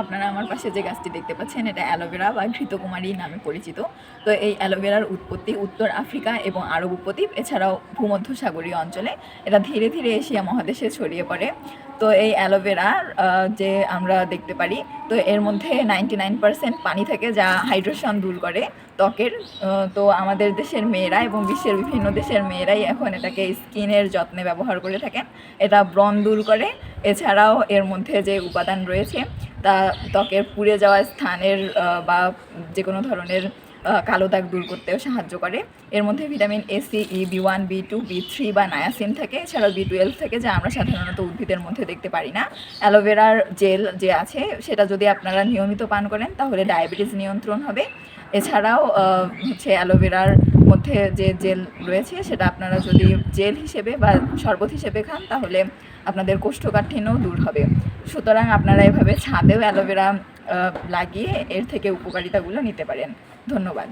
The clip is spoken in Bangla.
আপনারা আমার পাশে যে গাছটি দেখতে পাচ্ছেন এটা অ্যালোভেরা বা ঘৃতকুমারী নামে পরিচিত। তো এই অ্যালোভেরার উৎপত্তি উত্তর আফ্রিকা এবং আরব উপদ্বীপ এছাড়াও ভূমধ্যসাগরীয় অঞ্চলে, এটা ধীরে ধীরে এশিয়া মহাদেশে ছড়িয়ে পড়ে। তো এই অ্যালোভেরার যে আমরা দেখতে পারি, তো এর মধ্যে 99% পানি থাকে যা হাইড্রেশন দূর করে ত্বকের। তো আমাদের দেশের মেয়েরা এবং বিশ্বের বিভিন্ন দেশের মেয়েরাই এখন এটাকে স্কিনের যত্নে ব্যবহার করে থাকেন। এটা ব্রণ দূর করে, এছাড়াও এর মধ্যে যে উপাদান রয়েছে তা ত্বকের পুড়ে যাওয়া স্থানের বা যে কোনো ধরনের কালো দাগ দূর করতেও সাহায্য করে। এর মধ্যে vitamin A, C, E, B1, B2, B3 বা নায়াসিন থাকে, এছাড়াও B12 থাকে যা আমরা সাধারণত উদ্ভিদের মধ্যে দেখতে পারি না। অ্যালোভেরার জেল যে আছে সেটা যদি আপনারা নিয়মিত পান করেন তাহলে ডায়াবেটিস নিয়ন্ত্রণ হবে। এছাড়াও হচ্ছে অ্যালোভেরার মধ্যে যে জেল রয়েছে সেটা আপনারা যদি জেল হিসেবে বা শরবত হিসেবে খান তাহলে আপনাদের কোষ্ঠকাঠিন্যও দূর হবে। সুতরাং আপনারা এভাবে ছাদেও অ্যালোভেরা লাগিয়ে এর থেকে উপকারিতাগুলো নিতে পারেন। ধন্যবাদ।